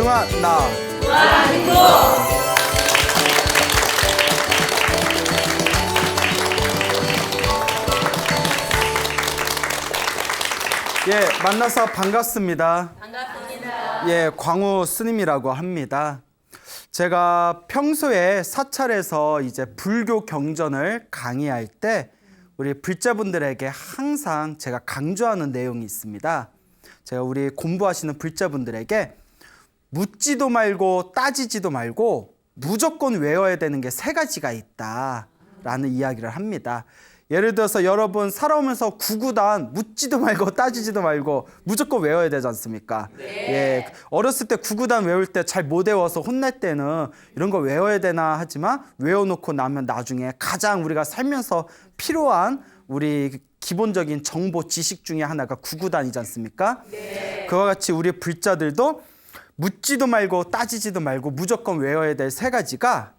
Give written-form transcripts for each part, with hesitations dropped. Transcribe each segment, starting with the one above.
조용한 나. 예, 만나서 반갑습니다. 반갑습니다. 예, 광우 스님이라고 합니다. 제가 평소에 사찰에서 이제 불교 경전을 강의할 때 우리 불자분들에게 항상 제가 강조하는 내용이 있습니다. 제가 우리 공부하시는 불자분들에게 묻지도 말고 따지지도 말고 무조건 외워야 되는 게 3가지가 있다라는 이야기를 합니다. 예를 들어서 여러분 살아오면서 구구단 묻지도 말고 따지지도 말고 무조건 외워야 되지 않습니까? 네. 예, 어렸을 때 구구단 외울 때 잘 못 외워서 혼날 때는 이런 거 외워야 되나 하지만 외워놓고 나면 나중에 가장 우리가 살면서 필요한 우리 기본적인 정보 지식 중에 하나가 구구단이지 않습니까? 네. 그와 같이 우리 불자들도 묻지도 말고 따지지도 말고 무조건 외워야 될 3가지가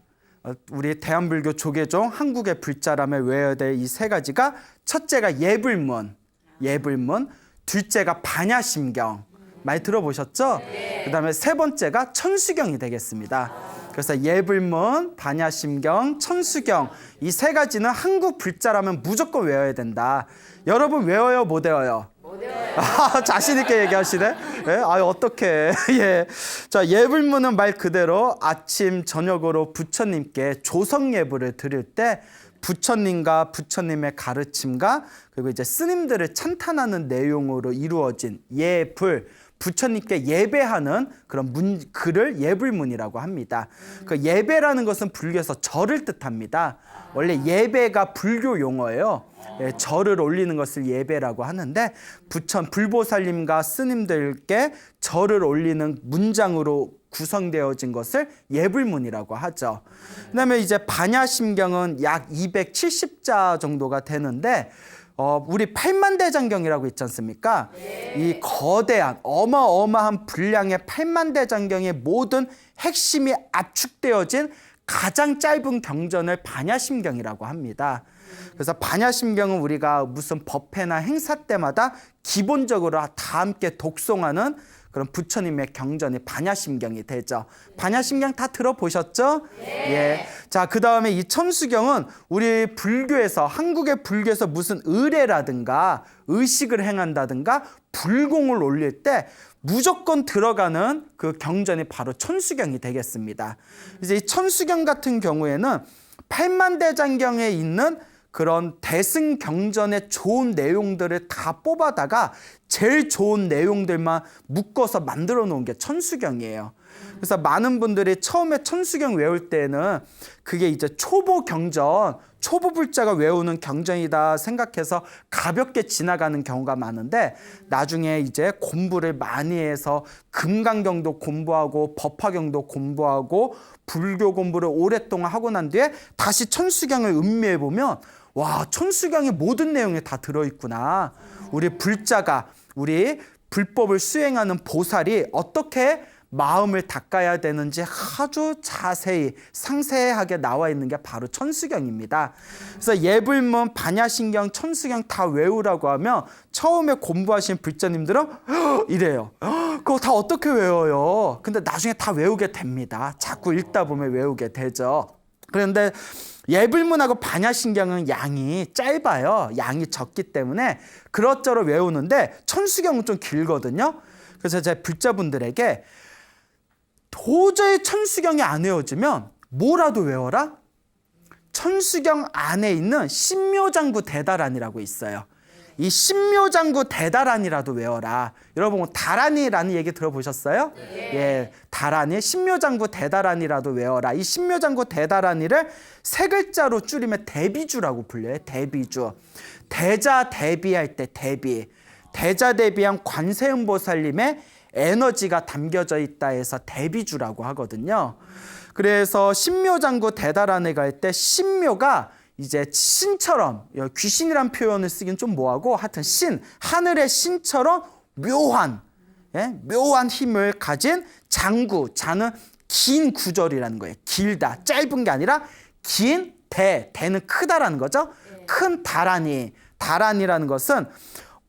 우리 대한불교 조계종 한국의 불자라면 외워야 될 이 3가지가 첫째가 예불문, 둘째가 반야심경, 많이 들어보셨죠? 그 다음에 3번째가 천수경이 되겠습니다. 그래서 예불문, 반야심경, 천수경 이 3가지는 한국 불자라면 무조건 외워야 된다. 여러분 외워요, 못 외워요? 자신 있게 얘기하시네. 예? 어떡해. 예. 자, 예불문은 말 그대로 아침 저녁으로 부처님께 조성 예불을 드릴 때 부처님과 부처님의 가르침과 그리고 이제 스님들을 찬탄하는 내용으로 이루어진 예불, 부처님께 예배하는 그런 글을 예불문이라고 합니다. 그 예배라는 것은 불교에서 절을 뜻합니다. 원래 예배가 불교 용어예요. 예, 절을 올리는 것을 예배라고 하는데 불보살님과 스님들께 절을 올리는 문장으로 구성되어진 것을 예불문이라고 하죠. 그다음에 이제 반야심경은 약 270자 정도가 되는데 우리 팔만대장경이라고 있지 않습니까? 네. 이 거대한 어마어마한 분량의 팔만대장경의 모든 핵심이 압축되어진 가장 짧은 경전을 반야심경이라고 합니다. 그래서 반야심경은 우리가 무슨 법회나 행사 때마다 기본적으로 다 함께 독송하는 그런 부처님의 경전이 반야심경이 되죠. 반야심경 다 들어보셨죠? 네. 예. 자, 그 다음에 이 천수경은 우리 불교에서, 한국의 불교에서 무슨 의례라든가 의식을 행한다든가 불공을 올릴 때 무조건 들어가는 그 경전이 바로 천수경이 되겠습니다. 이제 이 천수경 같은 경우에는 팔만대장경에 있는 그런 대승경전의 좋은 내용들을 다 뽑아다가 제일 좋은 내용들만 묶어서 만들어 놓은 게 천수경이에요. 그래서 많은 분들이 처음에 천수경 외울 때는 그게 이제 초보 경전, 초보 불자가 외우는 경전이다 생각해서 가볍게 지나가는 경우가 많은데 나중에 이제 공부를 많이 해서 금강경도 공부하고 법화경도 공부하고 불교 공부를 오랫동안 하고 난 뒤에 다시 천수경을 음미해 보면 와, 천수경의 모든 내용이 다 들어있구나. 우리 불자가 우리 불법을 수행하는 보살이 어떻게 마음을 닦아야 되는지 아주 자세히 상세하게 나와 있는 게 바로 천수경입니다. 그래서 예불문, 반야심경, 천수경 다 외우라고 하면 처음에 공부하신 불자님들은 이래요. 그거 다 어떻게 외워요? 근데 나중에 다 외우게 됩니다. 자꾸 읽다 보면 외우게 되죠. 그런데 예불문하고 반야심경은 양이 짧아요. 양이 적기 때문에 그럭저럭 외우는데 천수경은 좀 길거든요. 그래서 제 불자분들에게 도저히 천수경이 안 외워지면 뭐라도 외워라? 천수경 안에 있는 신묘장구 대다란이라고 있어요. 이 신묘장구 대다란이라도 외워라. 여러분 다란이라는 얘기 들어보셨어요? 네. 예, 다란이 신묘장구 대다란이라도 외워라. 이 신묘장구 대다란이를 3글자로 줄이면 대비주라고 불려요. 대비주. 대자 대비할 때 대비. 대자 대비한 관세음보살님의 에너지가 담겨져 있다 해서 대비주라고 하거든요. 그래서 신묘장구 대다란에 갈 때 신묘가 이제 신처럼, 귀신이란 표현을 쓰긴 좀 뭐하고 하여튼 신, 하늘의 신처럼 묘한, 묘한 힘을 가진 장구, 자는 긴 구절이라는 거예요. 길다, 짧은 게 아니라 긴 대는 크다라는 거죠. 큰 다란이, 다란이라는 것은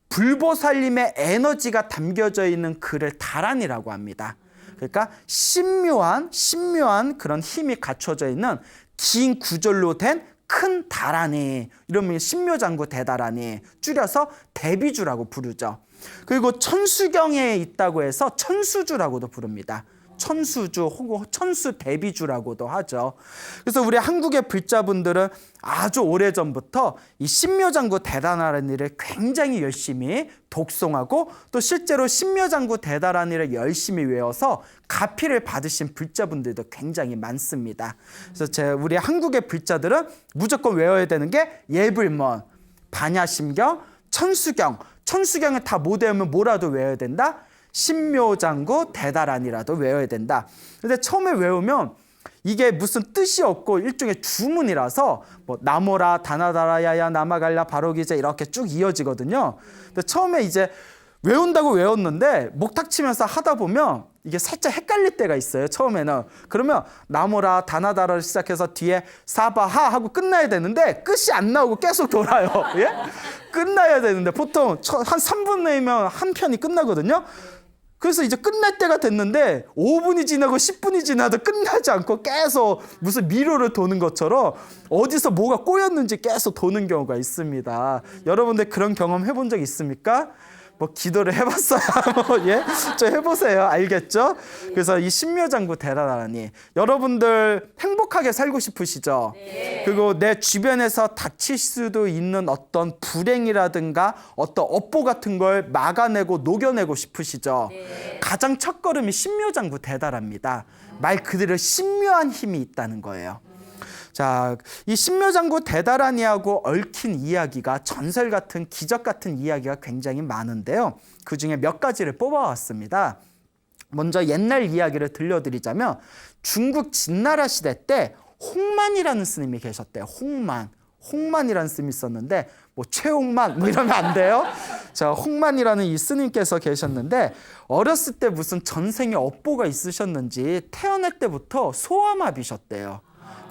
불보살님의 에너지가 담겨져 있는 글을 다란이라고 합니다. 그러니까 신묘한 그런 힘이 갖춰져 있는 긴 구절로 된 큰 다라니, 이러면 신묘장구 대다라니, 줄여서 대비주라고 부르죠. 그리고 천수경에 있다고 해서 천수주라고도 부릅니다. 천수주 혹은 천수대비주라고도 하죠. 그래서 우리 한국의 불자분들은 아주 오래전부터 이 신묘장구 대다라니를 굉장히 열심히 독송하고 또 실제로 신묘장구 대다라니를 열심히 외워서 가피를 받으신 불자분들도 굉장히 많습니다. 그래서 우리 한국의 불자들은 무조건 외워야 되는 게 예불문, 반야심경, 천수경. 천수경을 다 못 외우면 뭐라도 외워야 된다? 신묘장구 대다라니라도 외워야 된다. 근데 처음에 외우면 이게 무슨 뜻이 없고 일종의 주문이라서 뭐 나모라 다나다라야야 나마갈라 바로기제 이렇게 쭉 이어지거든요. 근데 처음에 이제 외운다고 외웠는데 목탁 치면서 하다 보면 이게 살짝 헷갈릴 때가 있어요. 처음에는. 그러면 나모라 다나다라를 시작해서 뒤에 사바하 하고 끝나야 되는데 끝이 안 나오고 계속 돌아요. 예? 끝나야 되는데 보통 한 3분 내면 한 편이 끝나거든요. 그래서 이제 끝날 때가 됐는데 5분이 지나고 10분이 지나도 끝나지 않고 계속 무슨 미로를 도는 것처럼 어디서 뭐가 꼬였는지 계속 도는 경우가 있습니다. 여러분들 그런 경험 해본 적 있습니까? 뭐 기도를 해봤어요. 예, 좀 해보세요. 알겠죠? 그래서 이 신묘장구 대다라니, 여러분들 행복하게 살고 싶으시죠? 네. 그리고 내 주변에서 닥칠 수도 있는 어떤 불행이라든가 어떤 업보 같은 걸 막아내고 녹여내고 싶으시죠? 네. 가장 첫걸음이 신묘장구 대다랍니다. 말 그대로 신묘한 힘이 있다는 거예요. 자, 이 신묘장구 대다라니하고 얽힌 이야기가 전설 같은 기적 같은 이야기가 굉장히 많은데요. 그중에 몇 가지를 뽑아왔습니다. 먼저 옛날 이야기를 들려드리자면 중국 진나라 시대 때 홍만이라는 스님이 계셨대요. 홍만이라는 스님이 있었는데 뭐 최홍만 뭐 이러면 안 돼요. 자, 홍만이라는 이 스님께서 계셨는데 어렸을 때 무슨 전생에 업보가 있으셨는지 태어날 때부터 소아마비셨대요.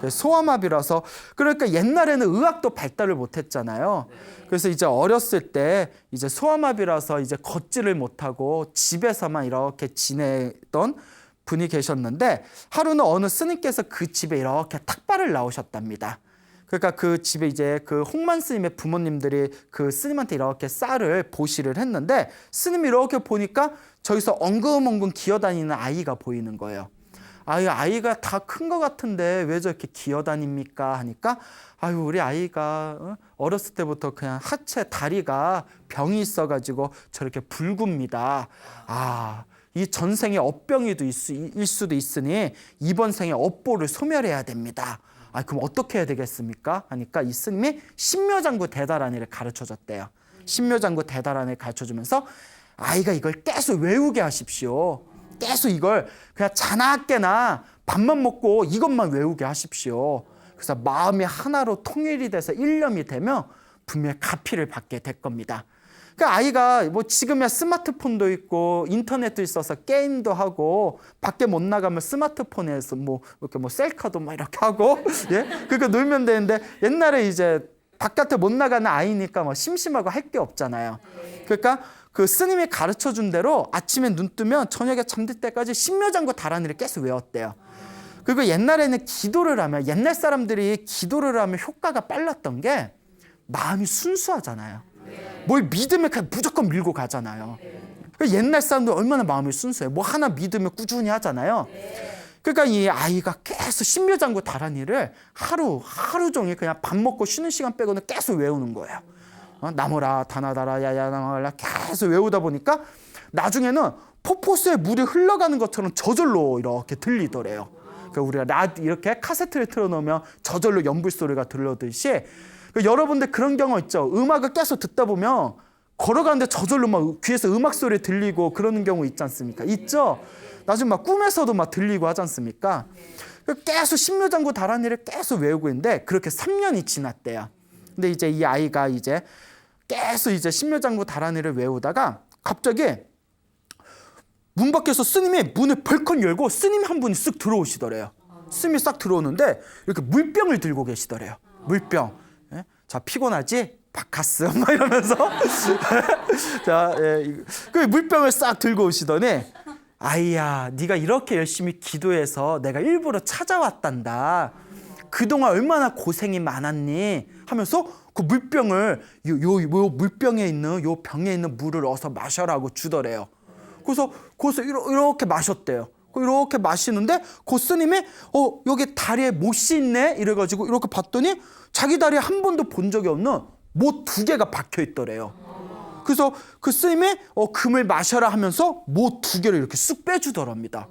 소아마비라서, 그러니까 옛날에는 의학도 발달을 못했잖아요. 그래서 이제 어렸을 때 이제 소아마비라서 이제 걷지를 못하고 집에서만 이렇게 지내던 분이 계셨는데 하루는 어느 스님께서 그 집에 이렇게 탁발을 나오셨답니다. 그러니까 그 집에 이제 그 홍만 스님의 부모님들이 그 스님한테 이렇게 쌀을 보시를 했는데 스님이 이렇게 보니까 저기서 엉금엉금 기어다니는 아이가 보이는 거예요. 아이가 다 큰 것 같은데 왜 저렇게 기어다닙니까? 하니까 우리 아이가 어렸을 때부터 그냥 하체 다리가 병이 있어가지고 저렇게 붉습니다. 이 전생에 업병이 일 수도 있으니 이번 생에 업보를 소멸해야 됩니다. 그럼 어떻게 해야 되겠습니까? 하니까 이 스님이 신묘장구 대다라니를 가르쳐줬대요. 신묘장구 대다라니를 가르쳐주면서 아이가 이걸 계속 외우게 하십시오. 계속 이걸 그냥 자나깨나 밥만 먹고 이것만 외우게 하십시오. 그래서 마음이 하나로 통일이 돼서 일념이 되면 분명히 가피를 받게 될 겁니다. 그러니까 아이가 뭐 지금이야 스마트폰도 있고 인터넷도 있어서 게임도 하고 밖에 못 나가면 스마트폰에서 뭐 이렇게 뭐 셀카도 막 이렇게 하고 예? 그러니까 놀면 되는데 옛날에 이제 바깥에 못 나가는 아이니까 뭐 심심하고 할 게 없잖아요. 그러니까 그 스님이 가르쳐 준 대로 아침에 눈 뜨면 저녁에 잠들 때까지 신묘장구 다라니를 계속 외웠대요. 그리고 옛날에는 기도를 하면, 옛날 사람들이 기도를 하면 효과가 빨랐던 게 마음이 순수하잖아요. 뭘 믿으면 그냥 무조건 밀고 가잖아요. 옛날 사람들 얼마나 마음이 순수해요. 뭐 하나 믿으면 꾸준히 하잖아요. 그러니까 이 아이가 계속 신묘장구 다라니를 하루 종일 그냥 밥 먹고 쉬는 시간 빼고는 계속 외우는 거예요. 나모라 다나다라 야야 나마갈라 계속 외우다 보니까 나중에는 폭포수에 물이 흘러가는 것처럼 저절로 이렇게 들리더래요. 그러니까 우리가 이렇게 카세트를 틀어놓으면 저절로 연불 소리가 들려듯이 여러분들 그런 경우 있죠. 음악을 계속 듣다 보면 걸어가는데 저절로 막 귀에서 음악 소리 들리고 그러는 경우 있지 않습니까? 있죠. 나중에 막 꿈에서도 막 들리고 하지 않습니까? 계속 신묘장구 다라니를 계속 외우고 있는데 그렇게 3년이 지났대요. 근데 이제 이 아이가 이제 계속 이제 신묘장구 다라니를 외우다가 갑자기 문 밖에서 스님이 문을 벌컥 열고 스님 한 분이 쓱 들어오시더래요. 스님이 싹 들어오는데 이렇게 물병을 들고 계시더래요. 물병. 예? 자, 피곤하지? 바카스 막 이러면서 자, 그 물병을 싹 들고 오시더니 아이야, 네가 이렇게 열심히 기도해서 내가 일부러 찾아왔단다. 그동안 얼마나 고생이 많았니? 하면서 그 물병을 요 물병에 있는 요 병에 있는 물을 어서 마셔라고 주더래요. 그래서 거기서 이렇게 마셨대요. 이렇게 마시는데 그 스님이 여기 다리에 못이 있네 이래가지고 이렇게 봤더니 자기 다리에 한 번도 본 적이 없는 못 2개가 박혀 있더래요. 그래서 그 스님이 금을 마셔라 하면서 못 2개를 이렇게 쑥 빼주더랍니다.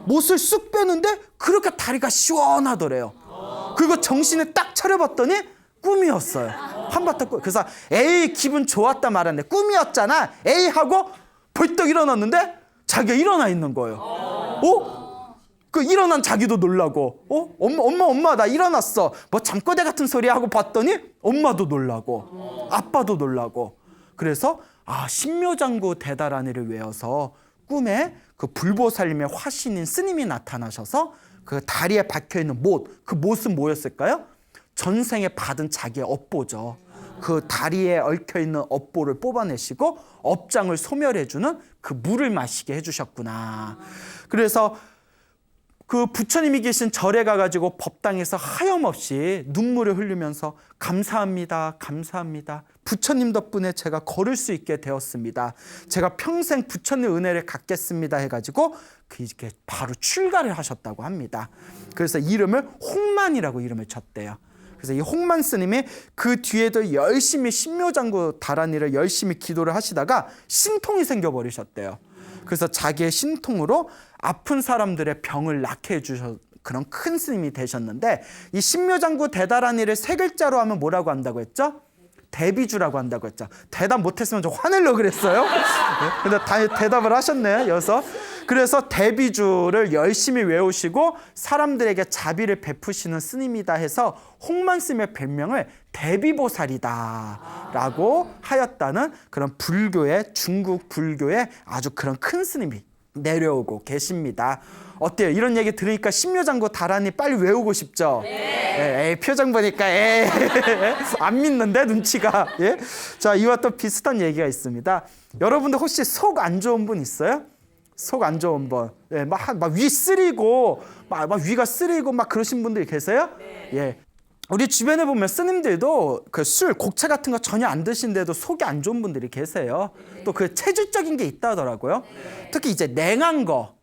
못을 쑥 빼는데 그렇게 다리가 시원하더래요. 그리고 정신을 딱 차려봤더니 꿈이었어요. 한바탕 꿈. 그래서 에이 기분 좋았다 말았는데 꿈이었잖아 에이 하고 벌떡 일어났는데 자기가 일어나 있는 거예요. 그 일어난 자기도 놀라고 엄마 나 일어났어 뭐 잠꼬대 같은 소리 하고 봤더니 엄마도 놀라고 아빠도 놀라고. 그래서 신묘장구 대다라니를 외워서 꿈에 그 불보살님의 화신인 스님이 나타나셔서 그 다리에 박혀있는 못, 그 못은 뭐였을까요? 전생에 받은 자기의 업보죠. 그 다리에 얽혀있는 업보를 뽑아내시고 업장을 소멸해주는 그 물을 마시게 해주셨구나. 그래서 그 부처님이 계신 절에 가가지고 법당에서 하염없이 눈물을 흘리면서 감사합니다. 감사합니다. 부처님 덕분에 제가 걸을 수 있게 되었습니다. 제가 평생 부처님 은혜를 갖겠습니다 해가지고 이렇게 바로 출가를 하셨다고 합니다. 그래서 이름을 홍만이라고 이름을 쳤대요. 그래서 이 홍만 스님이 그 뒤에도 열심히 신묘장구 다라니를 열심히 기도를 하시다가 신통이 생겨버리셨대요. 그래서 자기의 신통으로 아픈 사람들의 병을 낫게 해주셔 그런 큰 스님이 되셨는데 이 신묘장구 대다라니를 3글자로 하면 뭐라고 한다고 했죠? 대비주라고 한다고 했죠. 대답 못했으면 좀 화내려고 그랬어요. 근데 대답을 하셨네요. 그래서 대비주를 열심히 외우시고 사람들에게 자비를 베푸시는 스님이다 해서 홍만 스님의 별명을 대비보살이다 라고 하였다는 그런 불교의 중국 불교의 아주 그런 큰 스님이 내려오고 계십니다. 어때요? 이런 얘기 들으니까 신묘장구 다라니 빨리 외우고 싶죠? 네. 에이, 표정 보니까 안 믿는데 눈치가. 예? 자, 이와 또 비슷한 얘기가 있습니다. 여러분들 혹시 속 안 좋은 분 있어요? 속 안 좋은 분. 예, 막 위 쓰리고 막 위가 쓰리고 막 그러신 분들이 계세요? 네. 예. 우리 주변에 보면 스님들도 그 술, 곡차 같은 거 전혀 안 드신데도 속이 안 좋은 분들이 계세요. 또 그 체질적인 게 있다 하더라고요. 특히 이제 냉한 거,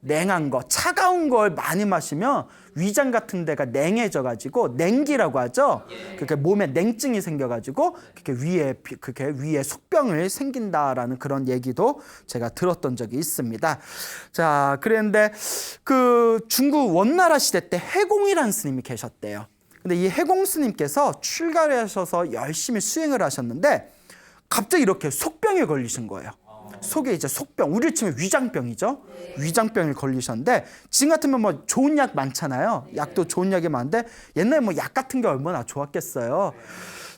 차가운 걸 많이 마시면 위장 같은 데가 냉해져가지고 냉기라고 하죠. 그렇게 몸에 냉증이 생겨가지고 그렇게 위에 속병을 생긴다라는 그런 얘기도 제가 들었던 적이 있습니다. 자, 그런데 그 중국 원나라 시대 때 해공이라는 스님이 계셨대요. 근데 이 해공 스님께서 출가를 하셔서 열심히 수행을 하셨는데 갑자기 이렇게 속병에 걸리신 거예요. 속에 이제 속병, 우리 치면 위장병이죠. 위장병에 걸리셨는데 지금 같으면 뭐 좋은 약 많잖아요. 약도 좋은 약이 많은데 옛날에 뭐 약 같은 게 얼마나 좋았겠어요.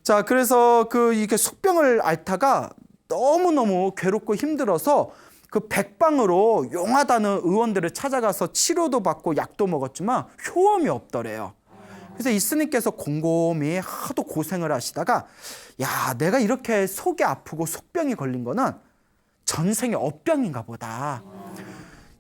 자, 그래서 이게 속병을 앓다가 너무너무 괴롭고 힘들어서 그 백방으로 용하다는 의원들을 찾아가서 치료도 받고 약도 먹었지만 효험이 없더래요. 그래서 이 스님께서 곰곰이 하도 고생을 하시다가 내가 이렇게 속이 아프고 속병이 걸린 거는 전생의 업병인가 보다.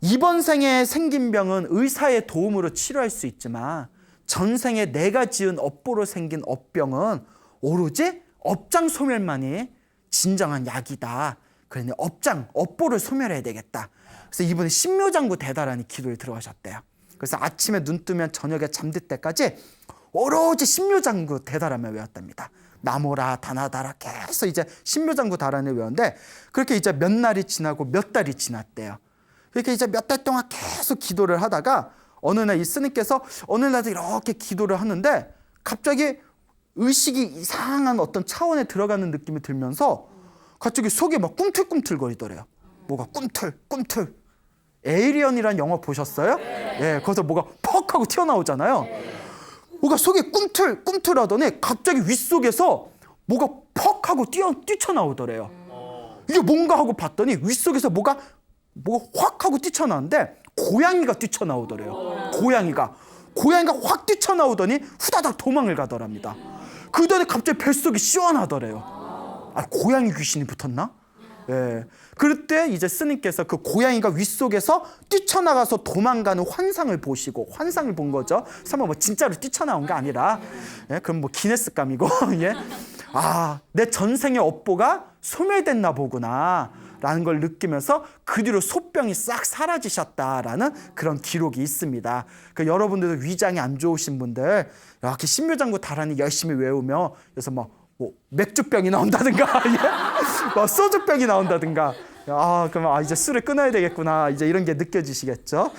이번 생에 생긴 병은 의사의 도움으로 치료할 수 있지만 전생에 내가 지은 업보로 생긴 업병은 오로지 업장 소멸만이 진정한 약이다. 그러니 업보를 소멸해야 되겠다. 그래서 이분이 신묘장구 대다라니 기도에 들어가셨대요. 그래서 아침에 눈 뜨면 저녁에 잠들 때까지 오로지 신묘장구 대다라며 외웠답니다. 나모라 다나다라 계속 이제 신묘장구 다라니 외웠는데 그렇게 이제 몇 날이 지나고 몇 달이 지났대요. 그렇게 이제 몇 달 동안 계속 기도를 하다가 어느 날 이 스님께서 어느 날도 이렇게 기도를 하는데 갑자기 의식이 이상한 어떤 차원에 들어가는 느낌이 들면서 갑자기 속이 막 꿈틀꿈틀거리더래요. 뭐가 꿈틀. 에이리언이라는 영화 보셨어요? 예, 거기서 뭐가 퍽 하고 튀어나오잖아요. 뭐가 속이 꿈틀하더니 갑자기 윗속에서 뭐가 퍽 하고 뛰쳐나오더래요. 이게 뭔가 하고 봤더니 윗속에서 뭐가 확 하고 뛰쳐나오는데 고양이가 뛰쳐나오더래요. 고양이가 확 뛰쳐나오더니 후다닥 도망을 가더랍니다. 그러더니 갑자기 뱃속이 시원하더래요. 고양이 귀신이 붙었나? 예. 그럴 때 이제 스님께서 그 고양이가 윗속에서 뛰쳐나가서 도망가는 환상을 보시고, 환상을 본 거죠. 설마 뭐 진짜로 뛰쳐나온 게 아니라, 예? 그럼 뭐 기네스감이고, 예? 아, 내 전생의 업보가 소멸됐나 보구나 라는 걸 느끼면서 그 뒤로 소병이 싹 사라지셨다라는 그런 기록이 있습니다. 그 여러분들도 위장이 안 좋으신 분들 이렇게 신묘장구 다란이 열심히 외우며, 그래서 뭐 맥주병이 나온다든가 예? 뭐 소주병이 나온다든가, 그러면 이제 술을 끊어야 되겠구나, 이제 이런 게 느껴지시겠죠.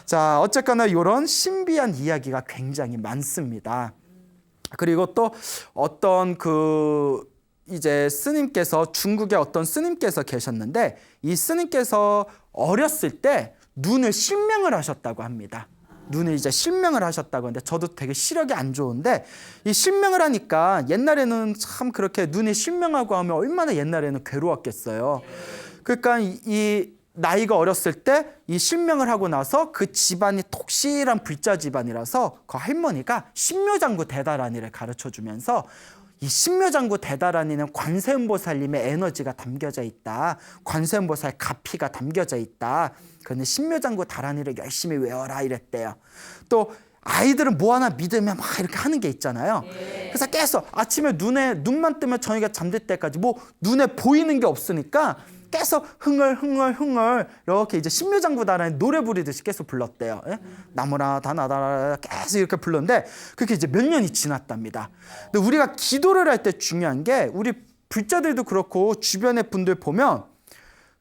자, 어쨌거나 이런 신비한 이야기가 굉장히 많습니다. 그리고 또 어떤 이제 스님께서, 중국의 어떤 스님께서 계셨는데, 이 스님께서 어렸을 때 눈을 실명을 하셨다고 합니다. 눈을 이제 실명을 하셨다고 하는데, 저도 되게 시력이 안 좋은데 이 실명을 하니까, 옛날에는 참 그렇게 눈이 실명하고 하면 얼마나 옛날에는 괴로웠겠어요. 그러니까 이 나이가 어렸을 때 이 실명을 하고 나서 그 집안이 독실한 불자 집안이라서 그 할머니가 신묘장구 대다라니를 가르쳐주면서, 이 신묘장구 대다라니는 관세음보살님의 에너지가 담겨져 있다, 관세음보살 가피가 담겨져 있다, 그런데 신묘장구 다라니를 열심히 외워라 이랬대요. 또 아이들은 뭐 하나 믿으면 막 이렇게 하는 게 있잖아요. 그래서 계속 아침에 눈만 뜨면 저희가 잠들 때까지 뭐 눈에 보이는 게 없으니까 계속 흥얼 이렇게 이제 신묘장구 다라니 노래 부르듯이 계속 불렀대요. 예? 나무라 다나다라 계속 이렇게 불렀는데, 그게 이제 몇 년이 지났답니다. 근데 우리가 기도를 할 때 중요한 게, 우리 불자들도 그렇고 주변의 분들 보면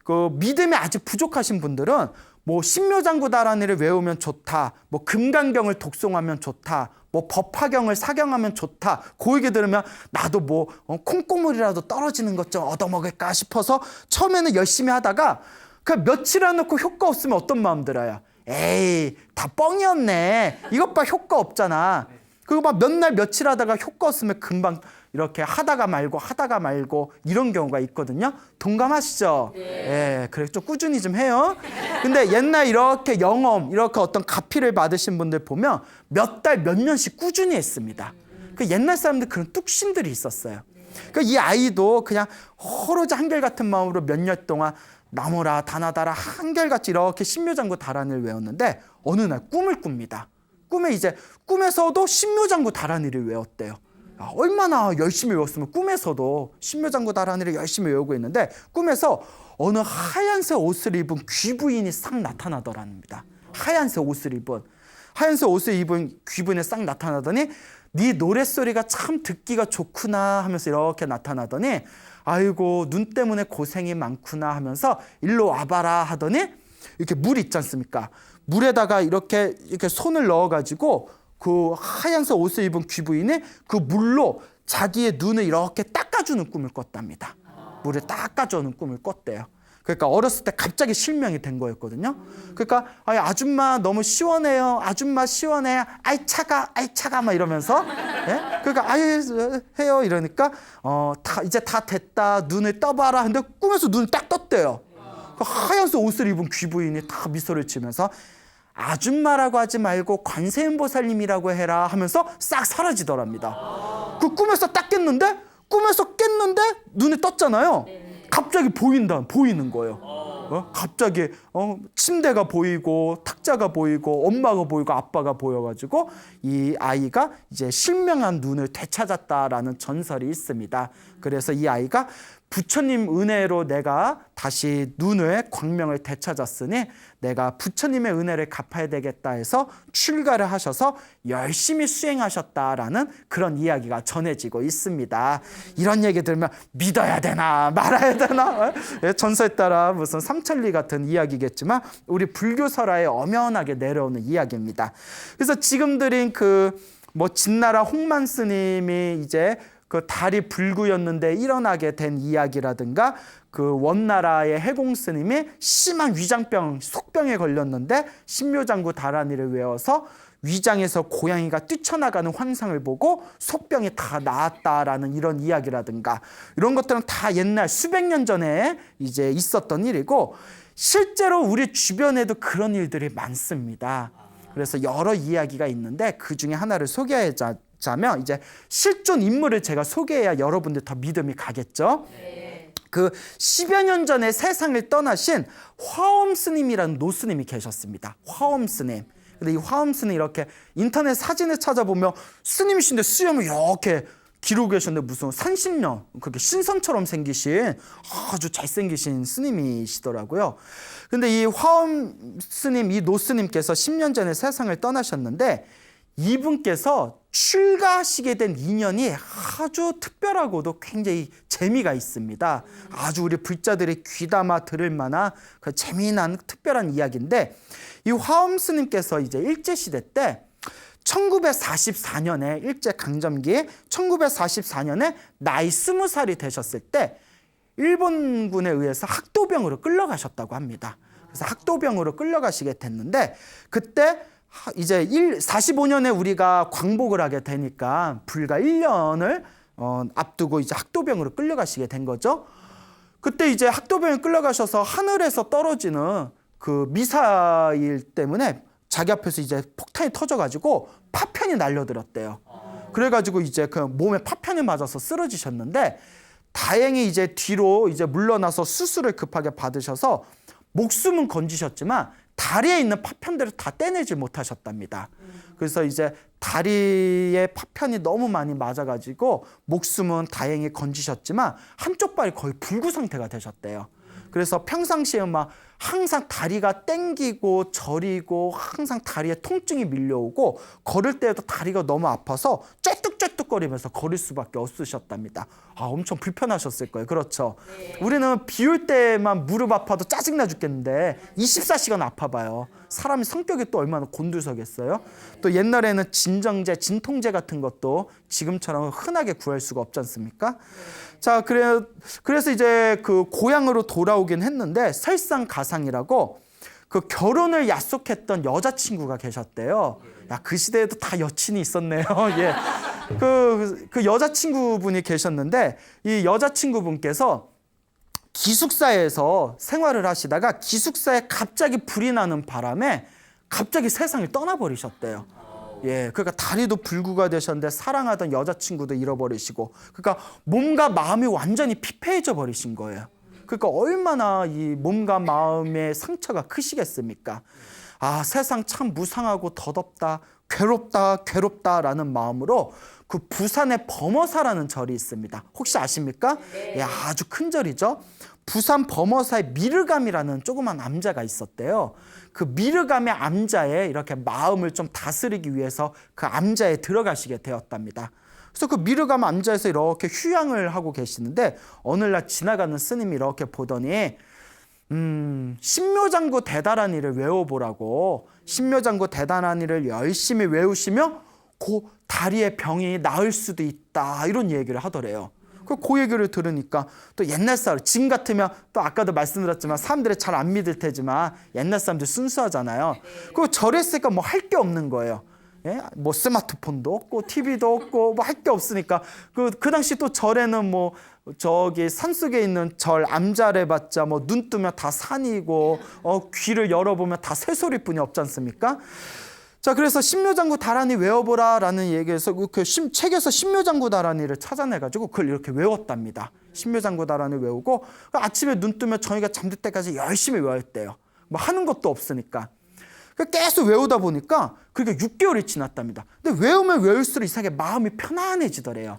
그 믿음이 아직 부족하신 분들은 뭐 신묘장구 다라니를 외우면 좋다, 뭐 금강경을 독송하면 좋다, 뭐 법화경을 사경하면 좋다, 그 얘기 들으면 나도 뭐 콩고물이라도 떨어지는 것 좀 얻어먹을까 싶어서 처음에는 열심히 하다가 그 며칠 안 놓고 효과 없으면 어떤 마음 들어요? 에이, 다 뻥이었네, 이것 봐 효과 없잖아. 그리고 막 몇 날 며칠 하다가 효과 없으면 금방 이렇게 하다가 말고 이런 경우가 있거든요. 동감하시죠? 네. 예, 그래 좀 꾸준히 좀 해요. 근데 옛날 이렇게 영험, 이렇게 어떤 가피를 받으신 분들 보면 몇 달, 몇 년씩 꾸준히 했습니다. 그 옛날 사람들 그런 뚝심들이 있었어요. 그러니까 이 아이도 그냥 허로지 한결같은 마음으로 몇 년 동안 나무라 다나다라 한결같이 이렇게 신묘장구 다란이를 외웠는데, 어느 날 꿈을 꿉니다. 꿈에서도 신묘장구 다란이를 외웠대요. 얼마나 열심히 외웠으면 꿈에서도 신묘장구 다란이를 열심히 외우고 있는데, 꿈에서 어느 하얀색 옷을 입은 귀부인이 싹 나타나더랍니다. 하얀색 옷을 입은 귀부인이 싹 나타나더니, 네 노랫소리가 참 듣기가 좋구나 하면서 이렇게 나타나더니, 아이고 눈 때문에 고생이 많구나 하면서 일로 와봐라 하더니, 이렇게 물 있지 않습니까? 물에다가 이렇게 손을 넣어가지고 그 하얀색 옷을 입은 귀부인이 그 물로 자기의 눈을 이렇게 닦아주는 꿈을 꿨답니다. 물에 닦아주는 꿈을 꿨대요. 그러니까 어렸을 때 갑자기 실명이 된 거였거든요. 그러니까 아줌마 너무 시원해요, 아줌마 시원해, 아이 차가 막 이러면서, 예? 그러니까 해요 이러니까 이제 다 됐다, 눈을 떠봐라 근데 꿈에서 눈을 딱 떴대요. 하얀색 옷을 입은 귀부인이 다 미소를 지면서 아줌마라고 하지 말고 관세음보살님이라고 해라 하면서 싹 사라지더랍니다. 그 꿈에서 딱 깼는데 눈에 떴잖아요. 갑자기 보이는 거예요. 갑자기 침대가 보이고 탁자가 보이고 엄마가 보이고 아빠가 보여가지고 이 아이가 이제 실명한 눈을 되찾았다라는 전설이 있습니다. 그래서 이 아이가 부처님 은혜로 내가 다시 눈의 광명을 되찾았으니 내가 부처님의 은혜를 갚아야 되겠다 해서 출가를 하셔서 열심히 수행하셨다라는 그런 이야기가 전해지고 있습니다. 이런 얘기 들으면 믿어야 되나 말아야 되나, 전설에 따라 무슨 삼천리 같은 이야기겠지만 우리 불교 설화에 엄연하게 내려오는 이야기입니다. 그래서 지금 드린 진나라 홍만 스님이 이제 그 달이 불구였는데 일어나게 된 이야기라든가, 그 원나라의 해공 스님이 심한 위장병, 속병에 걸렸는데 신묘장구 다란이를 외워서 위장에서 고양이가 뛰쳐나가는 환상을 보고 속병이 다 나았다라는 이런 이야기라든가, 이런 것들은 다 옛날 수백 년 전에 이제 있었던 일이고, 실제로 우리 주변에도 그런 일들이 많습니다. 그래서 여러 이야기가 있는데 그 중에 하나를 소개하자면 이제 실존 인물을 제가 소개해야 여러분들 더 믿음이 가겠죠. 그 10여 년 전에 세상을 떠나신 화엄 스님이라는 노스님이 계셨습니다. 화엄 스님. 근데 이 화엄 스님 이렇게 인터넷 사진을 찾아보면 스님이신데 수염을 이렇게 기르고 계셨는데 무슨 30년 그렇게 신선처럼 생기신 아주 잘생기신 스님이시더라고요. 근데 이 화엄 스님, 이 노스님께서 10년 전에 세상을 떠나셨는데 이분께서 출가하시게 된 인연이 아주 특별하고도 굉장히 재미가 있습니다. 아주 우리 불자들이 귀담아 들을 만한 그 재미난 특별한 이야기인데 이 화엄 스님께서 이제 일제시대 때 1944년에 일제강점기에 1944년에 나이 20살이 되셨을 때 일본군에 의해서 학도병으로 끌려가셨다고 합니다. 그래서 학도병으로 끌려가시게 됐는데 그때 이제 45년에 우리가 광복을 하게 되니까 불과 1년을 앞두고 이제 학도병으로 끌려가시게 된 거죠. 그때 이제 학도병에 끌려가셔서 하늘에서 떨어지는 그 미사일 때문에 자기 앞에서 이제 폭탄이 터져가지고 파편이 날려들었대요. 그래가지고 이제 그 몸에 파편이 맞아서 쓰러지셨는데 다행히 이제 뒤로 이제 물러나서 수술을 급하게 받으셔서 목숨은 건지셨지만 다리에 있는 파편들을 다 떼내지 못하셨답니다. 그래서 이제 다리에 파편이 너무 많이 맞아가지고 목숨은 다행히 건지셨지만 한쪽 발이 거의 불구 상태가 되셨대요. 그래서 평상시에 막 항상 다리가 땡기고 저리고 항상 다리에 통증이 밀려오고 걸을 때에도 다리가 너무 아파서 쬐뚝쬐뚝거리면서 걸을 수밖에 없으셨답니다. 아, 엄청 불편하셨을 거예요. 그렇죠. 네. 우리는 비 올 때만 무릎 아파도 짜증나 죽겠는데 24시간 아파봐요. 사람이 성격이 또 얼마나 곤두서겠어요. 또 옛날에는 진정제, 진통제 같은 것도 지금처럼 흔하게 구할 수가 없지 않습니까? 자, 그래서 이제 그 고향으로 돌아오긴 했는데 설상가상이라고 그 결혼을 약속했던 여자친구가 계셨대요. 야, 그 시대에도 다 여친이 있었네요. 예. 그 여자친구분이 계셨는데 이 여자친구분께서 기숙사에서 생활을 하시다가 기숙사에 갑자기 불이 나는 바람에 갑자기 세상을 떠나버리셨대요. 예, 그러니까 다리도 불구가 되셨는데 사랑하던 여자친구도 잃어버리시고, 그러니까 몸과 마음이 완전히 피폐해져 버리신 거예요. 그러니까 얼마나 이 몸과 마음의 상처가 크시겠습니까? 아, 세상 참 무상하고 더덥다, 괴롭다라는 마음으로 그 부산에 범어사라는 절이 있습니다. 혹시 아십니까? 네. 예, 아주 큰 절이죠. 부산 범어사에 미르감이라는 조그만 암자가 있었대요. 그 미르감의 암자에 이렇게 마음을 좀 다스리기 위해서 그 암자에 들어가시게 되었답니다. 그래서 그 미르감 암자에서 이렇게 휴양을 하고 계시는데 어느 날 지나가는 스님이 이렇게 보더니 신묘장구 대단한이를 외워보라고, 신묘장구 대단한이를 열심히 외우시면 그 다리의 병이 나을 수도 있다, 이런 얘기를 하더래요. 그 얘기를 들으니까 또 옛날 사람, 지금 같으면 또 아까도 말씀드렸지만 사람들이 잘 안 믿을 테지만 옛날 사람들 순수하잖아요. 그 절했으니까 뭐 할 게 없는 거예요. 예? 뭐 스마트폰도 없고 TV도 없고 뭐 할 게 없으니까 그 당시 또 절에는 뭐 저기 산속에 있는 절 암자를 봤자 뭐 눈 뜨면 다 산이고 귀를 열어보면 다 새소리뿐이 없지 않습니까? 자, 그래서 신묘장구 다란이 외워보라라는 얘기에서 그 책에서 신묘장구 다란이를 찾아내가지고 그걸 이렇게 외웠답니다. 신묘장구 다란이 외우고 아침에 눈 뜨면 저희가 잠들 때까지 열심히 외웠대요. 뭐 하는 것도 없으니까. 계속 외우다 보니까 그게 6개월이 지났답니다. 근데 외우면 외울수록 이상하게 마음이 편안해지더래요.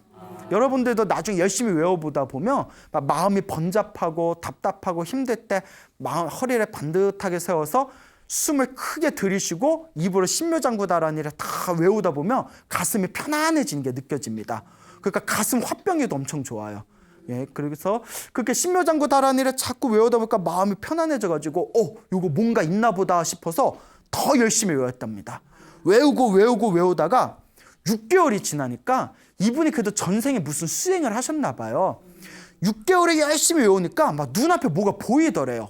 여러분들도 나중에 열심히 외워보다 보면 마음이 번잡하고 답답하고 힘들 때 허리를 반듯하게 세워서 숨을 크게 들이쉬고 입으로 신묘장구 다란이를 다 외우다 보면 가슴이 편안해지는 게 느껴집니다. 그러니까 가슴 화병에도 엄청 좋아요. 예, 그래서 그렇게 신묘장구 다란이를 자꾸 외우다 보니까 마음이 편안해져가지고 이거 뭔가 있나 보다 싶어서 더 열심히 외웠답니다. 외우다가 6개월이 지나니까 이분이 그래도 전생에 무슨 수행을 하셨나 봐요. 6개월에 열심히 외우니까 막 눈앞에 뭐가 보이더래요.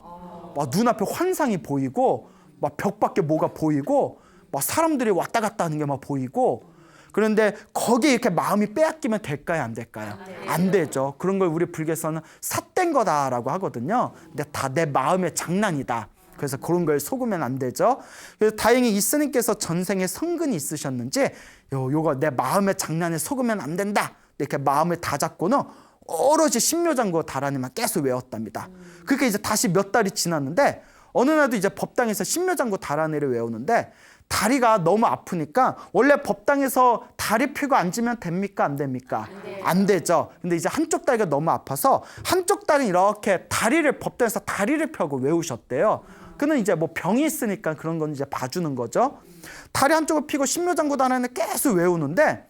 막 눈앞에 환상이 보이고 막 벽 밖에 뭐가 보이고 막 사람들이 왔다 갔다 하는 게 막 보이고. 그런데 거기에 이렇게 마음이 빼앗기면 될까요, 안 될까요? 안 되죠. 그런 걸 우리 불교에서는 삿된 거다라고 하거든요. 근데 다 내 마음의 장난이다. 그래서 그런 걸 속으면 안 되죠. 그래서 다행히 이 스님께서 전생에 성근이 있으셨는지 요거 내 마음의 장난에 속으면 안 된다, 이렇게 마음을 다잡고는 오로지 신묘장구 다란이만 계속 외웠답니다. 그렇게 이제 다시 몇 달이 지났는데 어느 날도 이제 법당에서 신묘장구 다란이를 외우는데 다리가 너무 아프니까 원래 법당에서 다리 펴고 앉으면 됩니까? 안 됩니까? 안 되죠. 근데 이제 한쪽 다리가 너무 아파서 한쪽 다리는 이렇게 법당에서 다리를 펴고 외우셨대요. 그는 이제 뭐 병이 있으니까 그런 건 이제 봐주는 거죠. 다리 한쪽을 펴고 신묘장구 다란이를 계속 외우는데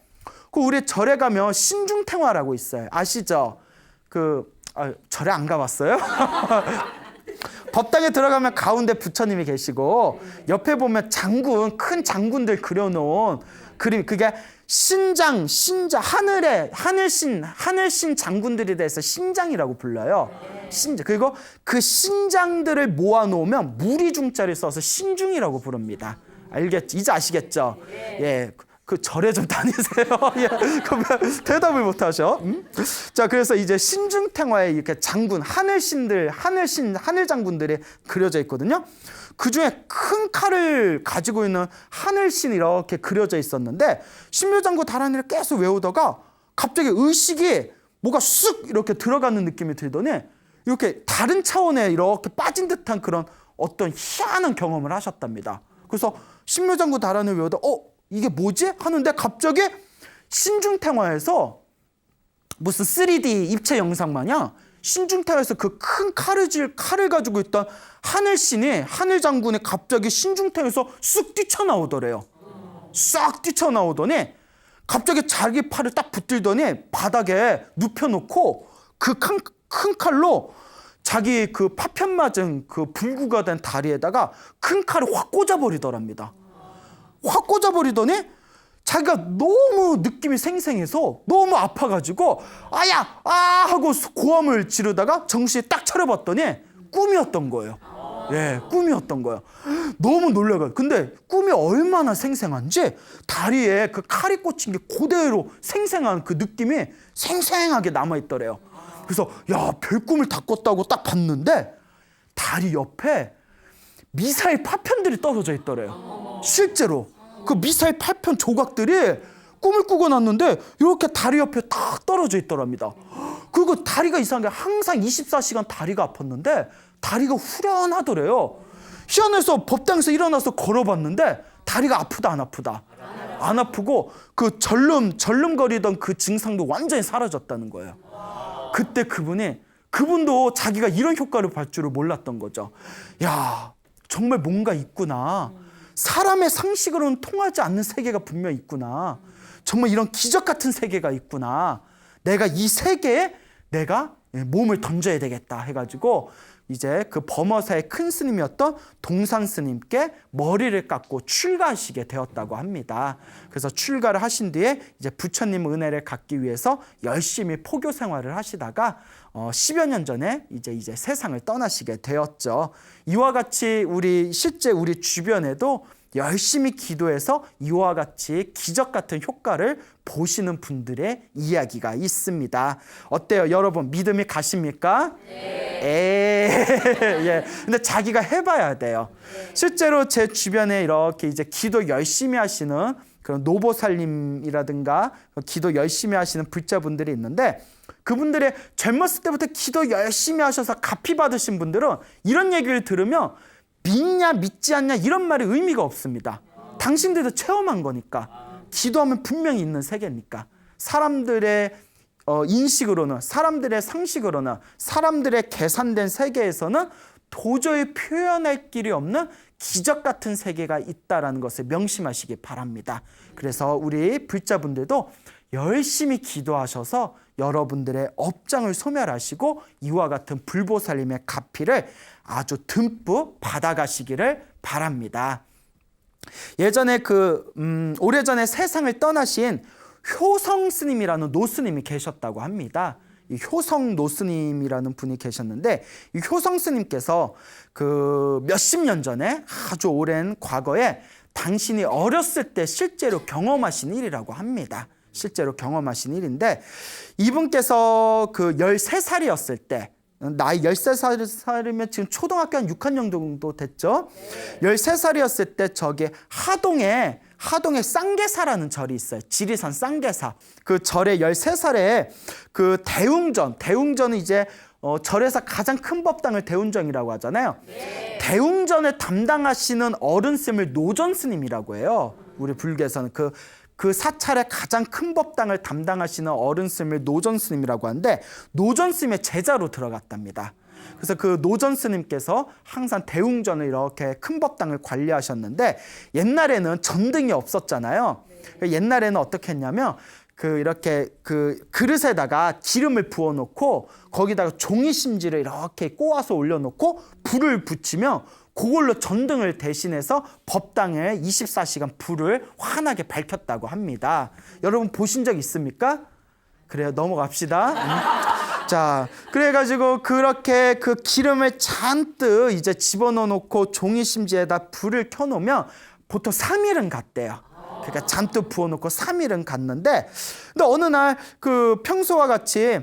그 우리 절에 가면 신중탱화라고 있어요. 아시죠? 절에 안 가봤어요? 법당에 들어가면 가운데 부처님이 계시고 옆에 보면 큰 장군들 그려놓은 그림, 그게 신장, 하늘신 장군들에 대해서 신장이라고 불러요. 그리고 그 신장들을 모아놓으면 무리중자를 써서 신중이라고 부릅니다. 알겠죠? 이제 아시겠죠? 예. 그 절에 좀 다니세요. 예, 대답을 못 하셔. 자, 그래서 이제 신중탱화에 이렇게 하늘 장군들이 그려져 있거든요. 그 중에 큰 칼을 가지고 있는 하늘신이 이렇게 그려져 있었는데 신묘장구 다란이를 계속 외우다가 갑자기 의식이 뭐가 쑥 이렇게 들어가는 느낌이 들더니 이렇게 다른 차원에 이렇게 빠진 듯한 그런 어떤 희한한 경험을 하셨답니다. 그래서 신묘장구 다란이를 외우다 이게 뭐지? 하는데 갑자기 신중탱화에서 무슨 3D 입체 영상 마냥 신중탱화에서 그 큰 칼을 가지고 있던 하늘 장군이 갑자기 신중탱화에서 쑥 뛰쳐나오더래요. 싹 뛰쳐나오더니 갑자기 자기 팔을 딱 붙들더니 바닥에 눕혀놓고 그 큰 칼로 자기 그 파편 맞은 그 불구가 된 다리에다가 큰 칼을 확 꽂아버리더랍니다. 확 꽂아버리더니 자기가 너무 느낌이 생생해서 너무 아파가지고 아야! 아! 하고 고함을 지르다가 정신이 딱 차려봤더니 꿈이었던 거예요. 예, 꿈이었던 거예요. 너무 놀라가지고. 근데 꿈이 얼마나 생생한지 다리에 그 칼이 꽂힌 게 그대로 생생한 그 느낌이 생생하게 남아있더래요. 그래서 야, 별꿈을 다 꿨다고 딱 봤는데 다리 옆에 미사일 파편들이 떨어져 있더래요. 실제로 그 미사일 파편 조각들이 꿈을 꾸고 났는데 이렇게 다리 옆에 딱 떨어져 있더랍니다. 그리고 다리가 이상하게 항상 24시간 다리가 아팠는데 다리가 후련하더래요. 희한해서 법당에서 일어나서 걸어봤는데 다리가 아프다 안 아프다? 안 아프고 그 절름거리던 그 증상도 완전히 사라졌다는 거예요. 그때 그분도 자기가 이런 효과를 볼 줄을 몰랐던 거죠. 야, 정말 뭔가 있구나. 사람의 상식으로는 통하지 않는 세계가 분명히 있구나. 정말 이런 기적 같은 세계가 있구나. 내가 이 세계에 내가 몸을 던져야 되겠다 해가지고 이제 그 범어사의 큰 스님이었던 동산 스님께 머리를 깎고 출가하시게 되었다고 합니다. 그래서 출가를 하신 뒤에 이제 부처님 은혜를 갖기 위해서 열심히 포교 생활을 하시다가 10여 년 전에 이제 세상을 떠나시게 되었죠. 이와 같이 실제 우리 주변에도 열심히 기도해서 이와 같이 기적 같은 효과를 보시는 분들의 이야기가 있습니다. 어때요? 여러분 믿음이 가십니까? 네. 예. 근데 자기가 해봐야 돼요. 실제로 제 주변에 이렇게 이제 기도 열심히 하시는 그런 노보살님이라든가 기도 열심히 하시는 불자분들이 있는데 그분들의 젊었을 때부터 기도 열심히 하셔서 갚이 받으신 분들은 이런 얘기를 들으면 믿냐 믿지 않냐 이런 말이 의미가 없습니다. 당신들도 체험한 거니까. 기도하면 분명히 있는 세계니까. 사람들의 인식으로는, 사람들의 상식으로는, 사람들의 계산된 세계에서는 도저히 표현할 길이 없는 기적 같은 세계가 있다는 것을 명심하시기 바랍니다. 그래서 우리 불자분들도 열심히 기도하셔서 여러분들의 업장을 소멸하시고 이와 같은 불보살님의 가피를 아주 듬뿍 받아가시기를 바랍니다. 예전에 오래전에 세상을 떠나신 효성 스님이라는 노스님이 계셨다고 합니다. 이 효성 노스님이라는 분이 계셨는데 이 효성 스님께서 그 몇십 년 전에 아주 오랜 과거에 당신이 어렸을 때 실제로 경험하신 일이라고 합니다. 실제로 경험하신 일인데 이분께서 그 13살이었을 때 나이 13살이면 지금 초등학교 한 6학년 정도 됐죠. 13살이었을 때 저기 하동에 하동에 쌍계사라는 절이 있어요. 지리산 쌍계사. 그 절에 13살에 그 대웅전은 이제 절에서 가장 큰 법당을 대웅전이라고 하잖아요. 네. 대웅전을 담당하시는 어른스님을 노전스님이라고 해요. 우리 불교에서는 그 사찰의 가장 큰 법당을 담당하시는 어른스님을 노전스님이라고 하는데 노전스님의 제자로 들어갔답니다. 그래서 그 노전스님께서 항상 대웅전을 이렇게 큰 법당을 관리하셨는데 옛날에는 전등이 없었잖아요. 옛날에는 어떻게 했냐면 이렇게 그릇에다가 기름을 부어놓고 거기다가 종이 심지를 이렇게 꼬아서 올려놓고 불을 붙이면 그걸로 전등을 대신해서 법당에 24시간 불을 환하게 밝혔다고 합니다. 여러분 보신 적 있습니까? 그래요, 넘어갑시다. 자, 그래가지고 그렇게 그 기름을 잔뜩 이제 집어넣어 놓고 종이 심지에다 불을 켜놓으면 보통 3일은 갔대요. 그러니까 잔뜩 부어놓고 3일은 갔는데, 근데 어느 날 그 평소와 같이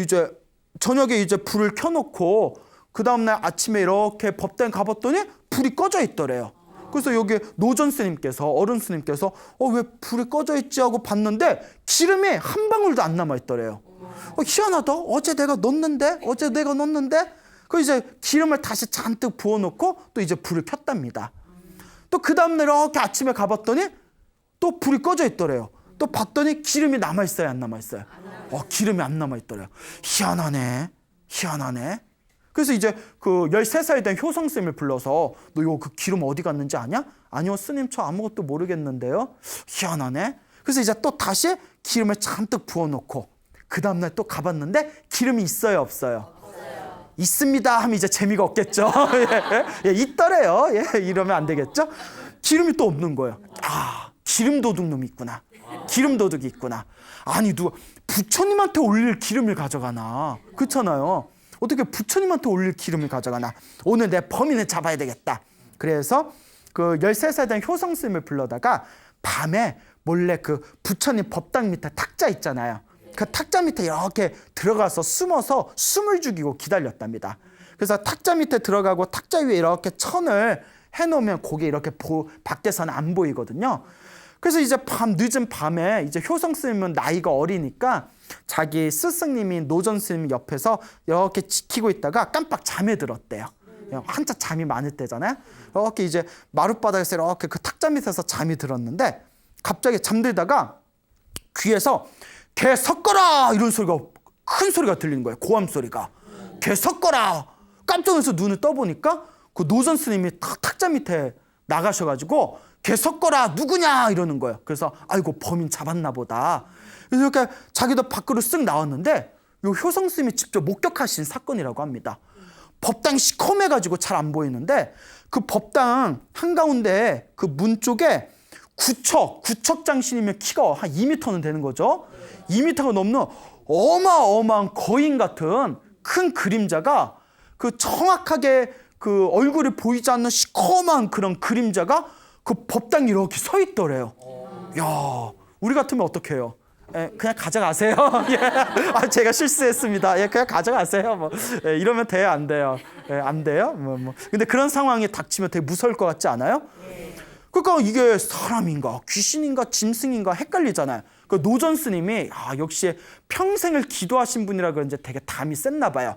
이제 저녁에 이제 불을 켜놓고 그 다음날 아침에 이렇게 법당 가봤더니 불이 꺼져 있더래요. 그래서 여기 노전스님께서 어른스님께서 왜 불이 꺼져 있지 하고 봤는데 기름이 한 방울도 안 남아 있더래요. 희한하다. 어제 내가 넣었는데 그 이제 기름을 다시 잔뜩 부어놓고 또 이제 불을 켰답니다. 또 그 다음날 이렇게 아침에 가봤더니 또 불이 꺼져 있더래요. 또 봤더니 기름이 남아있어요, 안 남아있어요? 기름이 안 남아있더래요. 희한하네. 그래서 이제 그 13살 된 효성스님을 불러서 너 그 기름 어디 갔는지 아냐? 아니요, 스님 저 아무것도 모르겠는데요. 희한하네. 그래서 이제 또 다시 기름을 잔뜩 부어놓고 그 다음날 또 가봤는데 기름이 있어요, 없어요? 있습니다 하면 이제 재미가 없겠죠. 예, 있더래요. 예, 이러면 안 되겠죠. 기름이 또 없는 거예요. 기름 도둑놈이 있구나. 기름 도둑이 있구나. 아니 누가 부처님한테 올릴 기름을 가져가나. 그렇잖아요. 어떻게 부처님한테 올릴 기름을 가져가나. 오늘 내 범인을 잡아야 되겠다. 그래서 그 13살 된 효성스님을 불러다가 밤에 몰래 그 부처님 법당 밑에 탁자 있잖아요. 그 탁자 밑에 이렇게 들어가서 숨어서 숨을 죽이고 기다렸답니다. 그래서 탁자 밑에 들어가고 탁자 위에 이렇게 천을 해놓으면 그게 이렇게 밖에서는 안 보이거든요. 그래서 이제 늦은 밤에 이제 효성스님은 나이가 어리니까 자기 스승님인 노전스님 옆에서 이렇게 지키고 있다가 깜빡 잠에 들었대요. 한참 잠이 많을 때잖아요. 이렇게 이제 마룻바닥에서 이렇게 그 탁자 밑에서 잠이 들었는데 갑자기 잠들다가 귀에서 개 섞어라 이런 소리가 큰 소리가 들리는 거예요. 고함 소리가. 개 섞어라. 깜짝 놀라서 눈을 떠보니까 그 노전스님이 탁자 밑에 나가셔가지고 개 섞어라 누구냐 이러는 거예요. 그래서 아이고 범인 잡았나 보다. 그래서 이렇게 자기도 밖으로 쓱 나왔는데 요 효성스님이 직접 목격하신 사건이라고 합니다. 법당이 시커매가지고 잘 안 보이는데 그 법당 한가운데 그 문 쪽에 구척장신이면 키가 한 2m는 되는 거죠. 2m가 넘는 어마어마한 거인 같은 큰 그림자가 그 정확하게 그 얼굴이 보이지 않는 시커먼 그런 그림자가 그 법당에 이렇게 서 있더래요. 야, 우리 같으면 어떻게 해요? 그냥 가져가세요. 예. 제가 실수했습니다. 예, 그냥 가져가세요. 뭐 이러면 돼요, 안 돼요? 안 돼요? 근데 그런 상황이 닥치면 되게 무서울 것 같지 않아요? 그러니까 이게 사람인가, 귀신인가, 짐승인가 헷갈리잖아요. 그 노전스님이 역시 평생을 기도하신 분이라 그런지 되게 담이 셌나 봐요.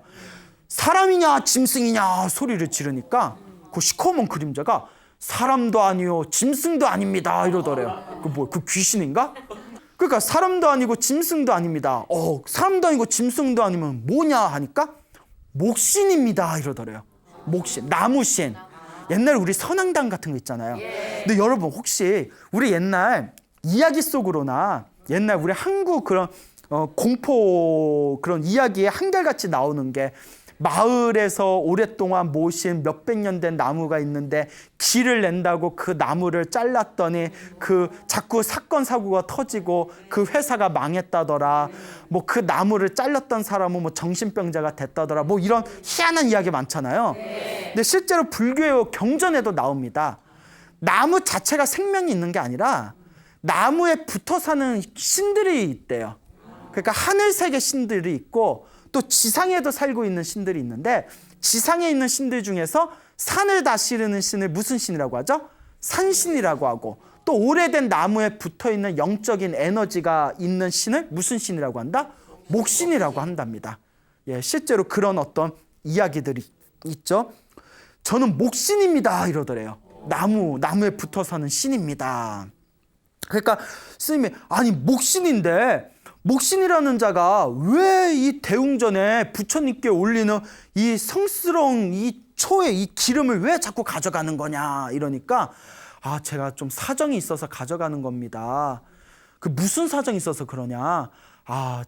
사람이냐, 짐승이냐 소리를 지르니까 그 시커먼 그림자가 사람도 아니요, 짐승도 아닙니다 이러더래요. 그 귀신인가? 그러니까 사람도 아니고 짐승도 아닙니다. 사람도 아니고 짐승도 아니면 뭐냐 하니까 목신입니다 이러더래요. 목신, 나무신. 옛날에 우리 선앙당 같은 거 있잖아요. 근데 여러분 혹시 우리 옛날 이야기 속으로나 옛날 우리 한국 그런 공포 그런 이야기에 한결같이 나오는 게 마을에서 오랫동안 모신 몇백 년 된 나무가 있는데 기를 낸다고 그 나무를 잘랐더니 그 자꾸 사건 사고가 터지고 그 회사가 망했다더라. 뭐 그 나무를 잘랐던 사람은 뭐 정신병자가 됐다더라. 뭐 이런 희한한 이야기 많잖아요. 근데 실제로 불교의 경전에도 나옵니다. 나무 자체가 생명이 있는 게 아니라 나무에 붙어 사는 신들이 있대요. 그러니까 하늘색의 신들이 있고 또 지상에도 살고 있는 신들이 있는데 지상에 있는 신들 중에서 산을 다스리는 신을 무슨 신이라고 하죠? 산신이라고 하고 또 또 오래된 나무에 붙어있는 영적인 에너지가 있는 신을 무슨 신이라고 한다? 목신이라고 한답니다. 예, 실제로 그런 어떤 이야기들이 있죠. 저는 목신입니다 이러더래요. 나무에 붙어 사는 신입니다. 그러니까 스님이 아니 목신인데 목신이라는 자가 왜 이 대웅전에 부처님께 올리는 이 성스러운 이 초의 이 기름을 왜 자꾸 가져가는 거냐 이러니까 제가 좀 사정이 있어서 가져가는 겁니다. 그 무슨 사정이 있어서 그러냐?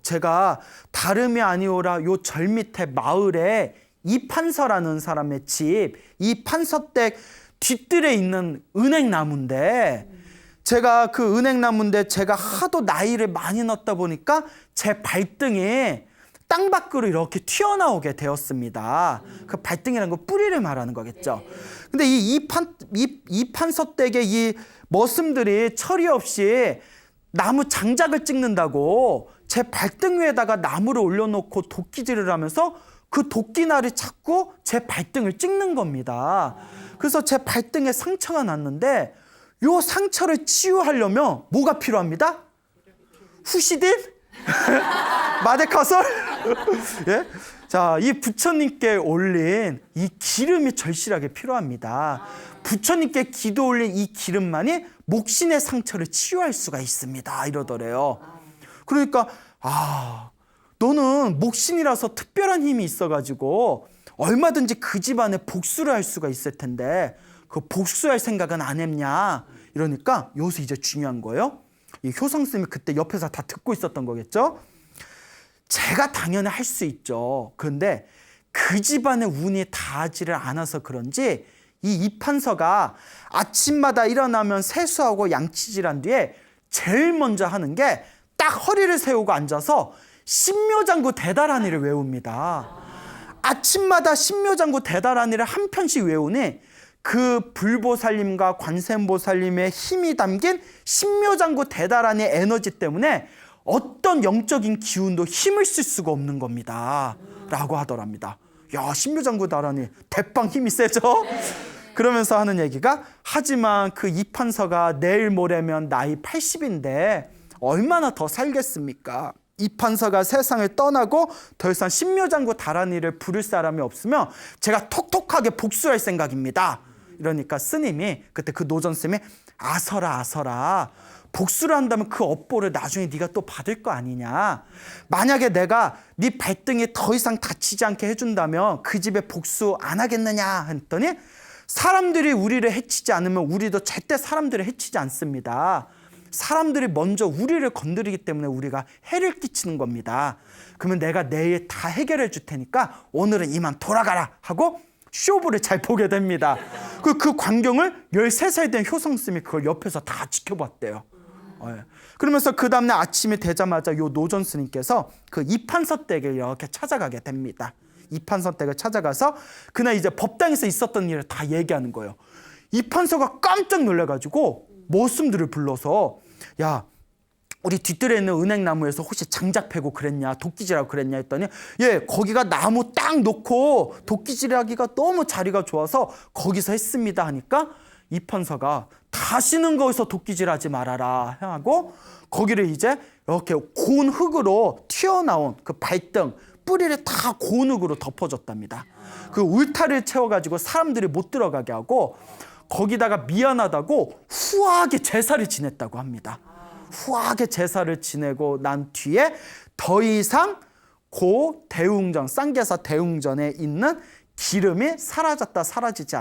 제가 다름이 아니오라 요 절 밑에 마을에 이판서라는 사람의 집, 이 판서댁 뒷뜰에 있는 은행나무인데 제가 그 은행나무인데 제가 하도 나이를 많이 넣다 보니까 제 발등이 땅 밖으로 이렇게 튀어나오게 되었습니다. 그 발등이라는 건 뿌리를 말하는 거겠죠. 근데 이 판서댁의 이 머슴들이 처리 없이 나무 장작을 찍는다고 제 발등 위에다가 나무를 올려놓고 도끼질을 하면서 그 도끼날이 자꾸 제 발등을 찍는 겁니다. 그래서 제 발등에 상처가 났는데 요 상처를 치유하려면 뭐가 필요합니다? 후시딘? 마데카솔? 예? 자, 이 부처님께 올린 이 기름이 절실하게 필요합니다. 부처님께 기도 올린 이 기름만이 목신의 상처를 치유할 수가 있습니다. 이러더래요. 그러니까 너는 목신이라서 특별한 힘이 있어가지고 얼마든지 그 집안에 복수를 할 수가 있을 텐데 그 복수할 생각은 안 했냐? 이러니까 여기서 이제 중요한 거예요. 이 효성스님이 그때 옆에서 다 듣고 있었던 거겠죠. 제가 당연히 할 수 있죠. 그런데 그 집안의 운이 닿지를 않아서 그런지 이 이판서가 아침마다 일어나면 세수하고 양치질한 뒤에 제일 먼저 하는 게 딱 허리를 세우고 앉아서 신묘장구 대다라니를 외웁니다. 아침마다 신묘장구 대다라니를 한 편씩 외우니 그 불보살님과 관세음보살님의 힘이 담긴 신묘장구 대다라니 에너지 때문에 어떤 영적인 기운도 힘을 쓸 수가 없는 겁니다 라고 하더랍니다. 야, 신묘장구 대다라니 대빵 힘이 세죠? 그러면서 하는 얘기가 하지만 그 이판서가 내일 모레면 나이 80인데 얼마나 더 살겠습니까? 이판서가 세상을 떠나고 더 이상 신묘장구 다라니를 부를 사람이 없으면 제가 톡톡하게 복수할 생각입니다. 이러니까 스님이 그때 그 노전스님이 아서라 복수를 한다면 그 업보를 나중에 네가 또 받을 거 아니냐. 만약에 내가 네 발등이 더 이상 다치지 않게 해준다면 그 집에 복수 안 하겠느냐 했더니 사람들이 우리를 해치지 않으면 우리도 절대 사람들을 해치지 않습니다. 사람들이 먼저 우리를 건드리기 때문에 우리가 해를 끼치는 겁니다. 그러면 내가 내일 다 해결해 줄 테니까 오늘은 이만 돌아가라 하고 쇼부를 잘 보게 됩니다. 그 광경을 13살 된 효성스님이 그걸 옆에서 다 지켜봤대요. 그러면서 그 다음날 아침이 되자마자 요 노전스님께서 그 이판서 댁을 이렇게 찾아가게 됩니다. 이판서 댁을 찾아가서 그날 이제 법당에서 있었던 일을 다 얘기하는 거예요. 이판서가 깜짝 놀라가지고 머슴들을 불러서 야, 우리 뒷뜰에 있는 은행나무에서 혹시 장작 패고 그랬냐, 도끼질하고 그랬냐 했더니 거기가 나무 딱 놓고 도끼질하기가 너무 자리가 좋아서 거기서 했습니다 하니까 이판서가 다시는 거기서 도끼질하지 말아라 하고 거기를 이제 이렇게 고운 흙으로 튀어나온 그 발등 뿌리를 다 고운 흙으로 덮어줬답니다. 그 울타리를 채워가지고 사람들이 못 들어가게 하고 거기다가 미안하다고 후하게 제사를 지냈다고 합니다. 후하게 제사를 지내고 난 뒤에 더 이상 고 대웅전, 쌍계사 대웅전에 있는 기름이 사라지지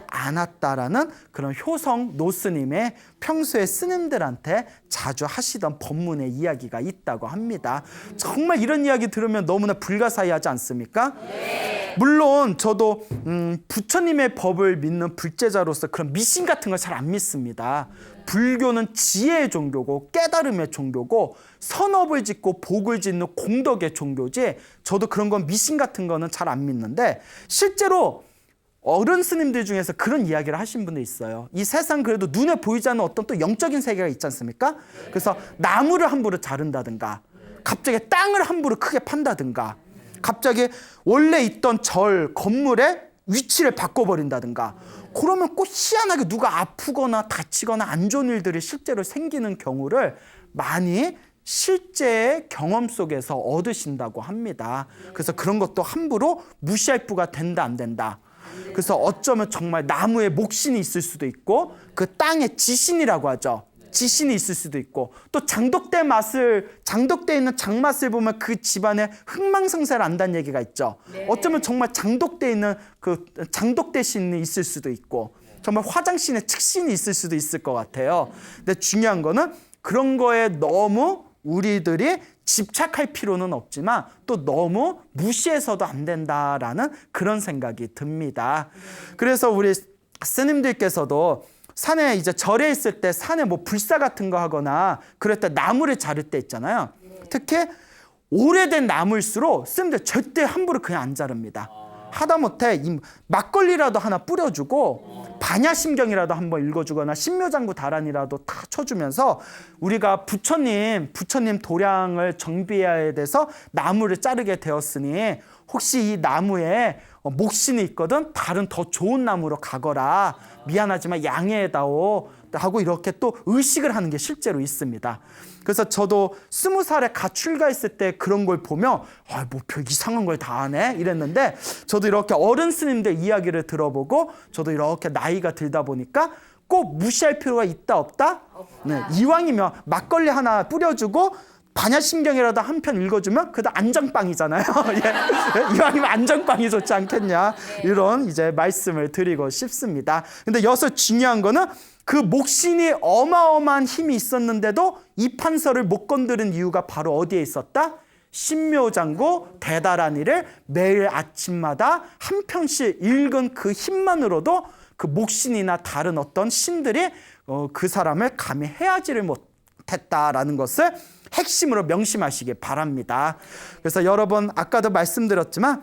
않았다라는 그런 효성 노스님의 평소에 스님들한테 자주 하시던 법문의 이야기가 있다고 합니다. 정말 이런 이야기 들으면 너무나 불가사의하지 않습니까? 물론 저도 부처님의 법을 믿는 불제자로서 그런 미신 같은 걸 잘 안 믿습니다. 불교는 지혜의 종교고 깨달음의 종교고 선업을 짓고 복을 짓는 공덕의 종교지 저도 그런 건 미신 같은 거는 잘 안 믿는데 실제로 어른 스님들 중에서 그런 이야기를 하신 분도 있어요. 이 세상 그래도 눈에 보이지 않는 어떤 또 영적인 세계가 있지 않습니까? 그래서 나무를 함부로 자른다든가 갑자기 땅을 함부로 크게 판다든가 갑자기 원래 있던 절, 건물에 위치를 바꿔버린다든가, 그러면 꼭 희한하게 누가 아프거나 다치거나 안 좋은 일들이 실제로 생기는 경우를 많이 실제 경험 속에서 얻으신다고 합니다. 그래서 그런 것도 함부로 무시할 부가 된다 안 된다. 그래서 어쩌면 정말 나무에 목신이 있을 수도 있고 그 땅에 지신이라고 하죠. 지신이 있을 수도 있고, 또 장독대 있는 장맛을 보면 그 집안에 흥망성쇠를 안다는 얘기가 있죠. 어쩌면 정말 장독대에 있는 그 장독대 신이 있을 수도 있고, 정말 화장신에 측신이 있을 수도 있을 것 같아요. 근데 중요한 거는 그런 거에 너무 우리들이 집착할 필요는 없지만 또 너무 무시해서도 안 된다라는 그런 생각이 듭니다. 그래서 우리 스님들께서도 산에 이제 절에 있을 때 산에 뭐 불사 같은 거 하거나 그럴 때 나무를 자를 때 있잖아요. 특히 오래된 나무일수록 스님들 절대 함부로 그냥 안 자릅니다. 하다못해 이 막걸리라도 하나 뿌려주고 반야심경이라도 한번 읽어주거나 신묘장구 다란이라도 다 쳐주면서, 우리가 부처님 도량을 정비해야 돼서 나무를 자르게 되었으니 혹시 이 나무에 목신이 있거든 다른 더 좋은 나무로 가거라, 미안하지만 양해해다오 하고 이렇게 또 의식을 하는 게 실제로 있습니다. 그래서 저도 20살에 갓 출가했을 때 그런 걸 보면 뭐 별 이상한 걸 다 하네 이랬는데, 저도 이렇게 어른 스님들 이야기를 들어보고 저도 이렇게 나이가 들다 보니까 꼭 무시할 필요가 있다 없다? 네, 이왕이면 막걸리 하나 뿌려주고 반야심경이라도 한 편 읽어주면 그래도 안전빵이잖아요. 예. 이왕이면 안전빵이 좋지 않겠냐, 이런 이제 말씀을 드리고 싶습니다. 근데 여기서 중요한 거는 그 목신이 어마어마한 힘이 있었는데도 이 판서를 못 건드린 이유가 바로 어디에 있었다? 신묘장구 대다란이를 매일 아침마다 한 편씩 읽은 그 힘만으로도 그 목신이나 다른 어떤 신들이 그 사람을 감히 해하지를 못했다라는 것을 핵심으로 명심하시기 바랍니다. 그래서 여러분, 아까도 말씀드렸지만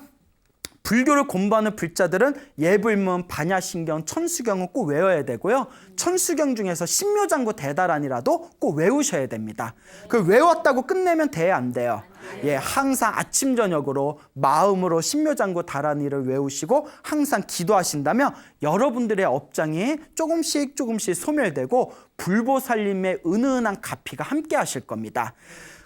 불교를 공부하는 불자들은 예불문, 반야심경, 천수경은 꼭 외워야 되고요. 천수경 중에서 신묘장구 대다란이라도 꼭 외우셔야 됩니다. 그 외웠다고 끝내면 돼, 안 돼요? 예, 항상 아침 저녁으로 마음으로 신묘장구 다란이를 외우시고 항상 기도하신다면 여러분들의 업장이 조금씩 소멸되고 불보살님의 은은한 가피가 함께 하실 겁니다.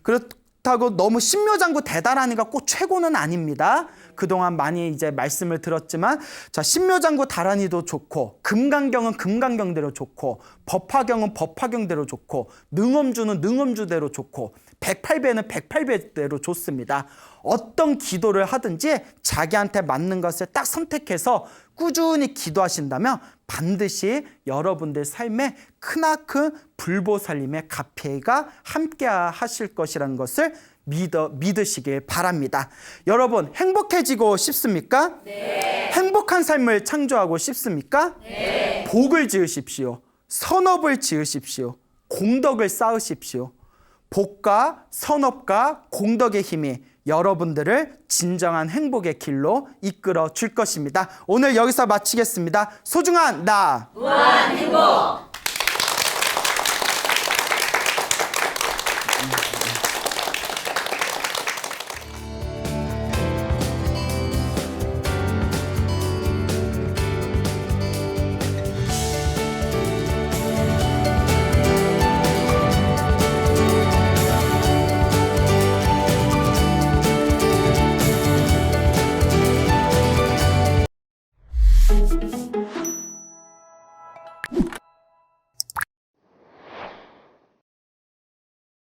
그렇다고 너무 신묘장구 대다란이가 꼭 최고는 아닙니다. 그동안 많이 이제 말씀을 들었지만, 자, 신묘장구 다란이도 좋고, 금강경은 금강경대로 좋고, 법화경은 법화경대로 좋고, 능엄주는 능엄주대로 좋고, 108배는 108배대로 좋습니다. 어떤 기도를 하든지 자기한테 맞는 것을 딱 선택해서 꾸준히 기도하신다면 반드시 여러분들 삶에 크나큰 불보살님의 가피가 함께 하실 것이라는 것을 믿으시길 바랍니다. 여러분, 행복해지고 싶습니까? 네. 행복한 삶을 창조하고 싶습니까? 네. 복을 지으십시오. 선업을 지으십시오. 공덕을 쌓으십시오. 복과 선업과 공덕의 힘이 여러분들을 진정한 행복의 길로 이끌어 줄 것입니다. 오늘 여기서 마치겠습니다. 소중한 나, 무한 행복.